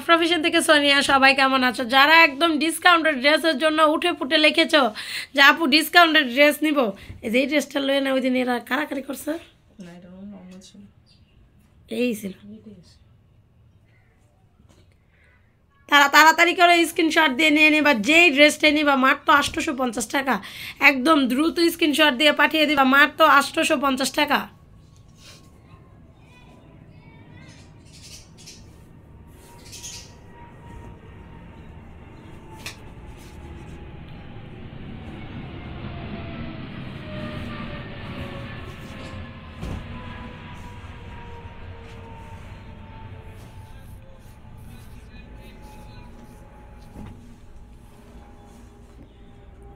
Profession থেকে সোনিয়া, সবাই কেমন আছো? যারা একদম ডিসকাউন্টেড ড্রেসের জন্য উঠে ফুটে লিখেছো যে আপু ডিসকাউন্টেড ড্রেস নিব, এই যে এই ড্রেসটা লয়ে না ওই দিন এরা কারাকারি করছে, এই ছিল। তারা তাড়াতাড়ি করে স্ক্রিনশট দিয়ে নিয়ে নিবা, যেই ড্রেসটা নিবা মাত্র 850 টাকা। একদম দ্রুত স্ক্রিনশট দিয়ে পাঠিয়ে দিবা, মাত্র 850 টাকা।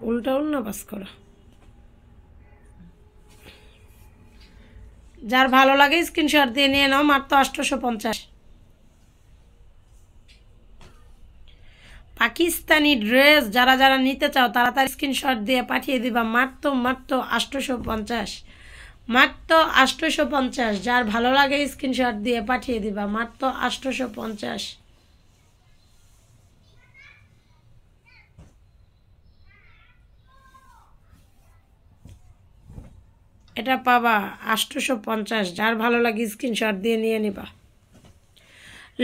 উল্টা উল্টা বাস করা, যার ভালো লাগে স্ক্রিনশট দিয়ে নিয়ে নাও, মাত্র 850। পাকিস্তানি ড্রেস যারা যারা নিতে চাও তাড়াতাড়ি স্ক্রিনশট দিয়ে পাঠিয়ে দিবা, মাত্র 850, মাত্র 850। যার ভালো লাগে স্ক্রিনশট দিয়ে পাঠিয়ে দিবা, মাত্র 850। এটা পাবা 850, যার ভালো লাগে স্ক্রিনশট দিয়ে নিয়ে নিবা।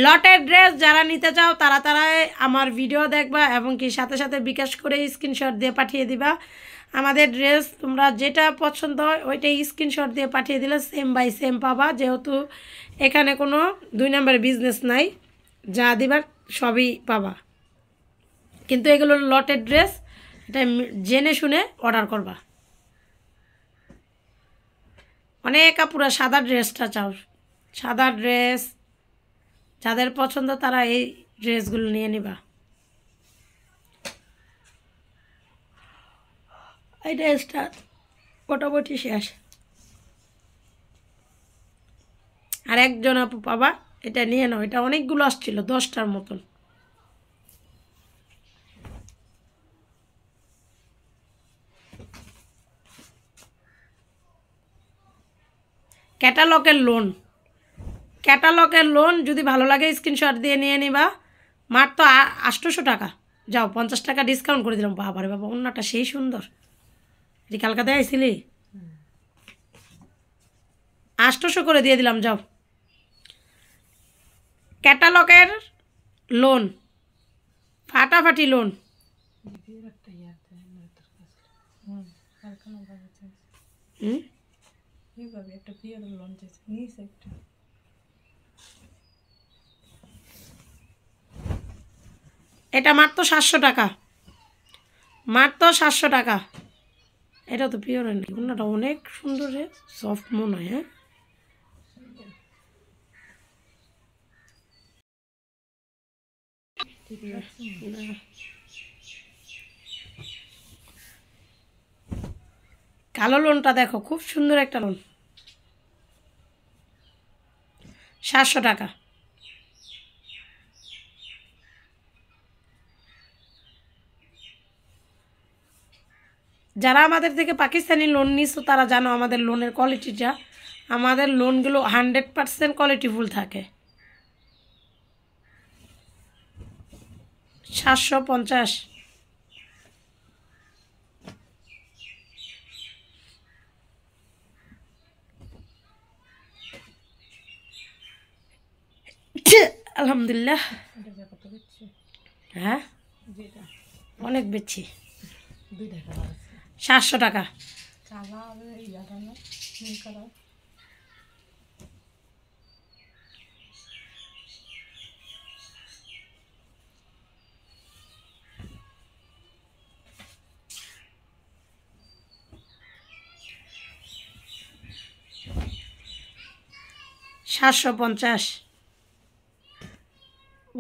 লটের ড্রেস যারা নিতে চাও তারা আমার ভিডিও দেখবা এবং কি সাথে সাথে বিকাশ করে স্ক্রিনশট দিয়ে পাঠিয়ে দিবা। আমাদের ড্রেস তোমরা যেটা পছন্দ হয় ওইটাই স্ক্রিনশট দিয়ে পাঠিয়ে দিলে সেম বাই সেম পাবা, যেহেতু এখানে কোনো 2 নম্বরের বিজনেস নাই, যা দিবার সবই পাবা। কিন্তু এগুলো লটের ড্রেস, এটা জেনে শুনে অর্ডার করবা। অনেক আপুরা সাদা ড্রেসটা চাও, সাদা ড্রেস যাদের পছন্দ তারা এই ড্রেসগুলো নিয়ে নিবা। এই ড্রেসটা মোটামুটি শেষ, আর একজন আপু পাবা, এটা নিয়ে নাও। এটা অনেকগুলো আসছিল, 10টার মতন। ক্যাটালগের লোন, ক্যাটালগের লোন যদি ভালো লাগে স্ক্রিনশট দিয়ে নিয়ে নিবা, মাত্র 800 টাকা। যাও 50 টাকা ডিসকাউন্ট করে দিলাম। বাবারে বাবা, অন্যটা সেই সুন্দর। এটি কালকাতে আইছিলি, 800 করে দিয়ে দিলাম। যাও, ক্যাটালগের লোন, ফাটাফাটি লোন। এটা মাত্র 700 টাকা, মাত্র 700 টাকা। এটা তো পিওর নাকি, অন্যটা অনেক সুন্দর, সফট মনে হয়। হ্যাঁ, কালো লোনটা দেখো, খুব সুন্দর একটা লোন, 700 টাকা। যারা আমাদের থেকে পাকিস্তানি লোন নিছো তারা জানো আমাদের লোনের কোয়ালিটিটা। আমাদের লোনগুলো 100% কোয়ালিটিফুল থাকে। 750। আলহামদুলিল্লাহ। হ্যাঁ, অনেক বেচছি। 700 টাকা। 750।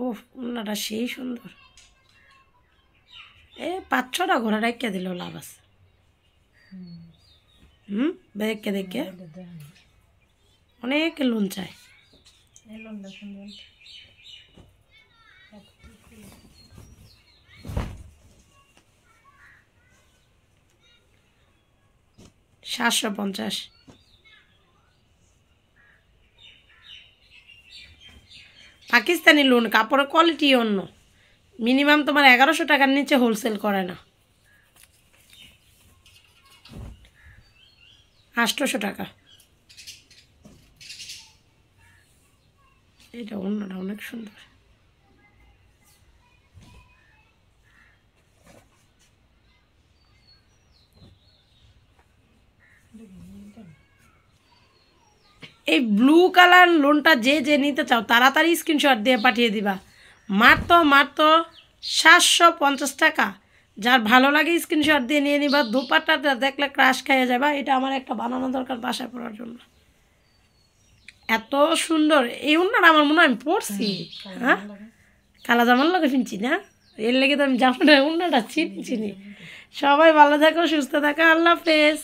ও, ওনাটা সেই সুন্দর। 5-6টা ঘোড়া রেখে দিল, লাভ আছে। দেখে দেখে অনেক লোন চায়। 750। পাকিস্তানি লোন, কাপড়ের কোয়ালিটি অন্য, মিনিমাম তোমার 1100 টাকার নিচে হোলসেল করে না। 800 টাকা। এটা অন্যটা অনেক সুন্দর। এই ব্লু কালার লোনটা যে যে নিতে চাও তাড়াতাড়ি স্ক্রিনশট দিয়ে পাঠিয়ে দিবা। মাত্র 750 টাকা। যার ভালো লাগে স্ক্রিনশট দিয়ে নিয়ে নিবা। দুপাট্টাটা দেখলে ক্রাশ খাইয়ে যাবা। এটা আমার একটা বানানো দরকার বাসায় পরার জন্য, এত সুন্দর। এই ওড়নাটা আমার মনে হয় আমি পরছি। হ্যাঁ, কালা জামার লগে কিনছি না, এর লেগে তো আমি জামাটা ওড়নাটা চিনি। সবাই ভালো থাকো, সুস্থ থাকো, আল্লাহ হাফেজ।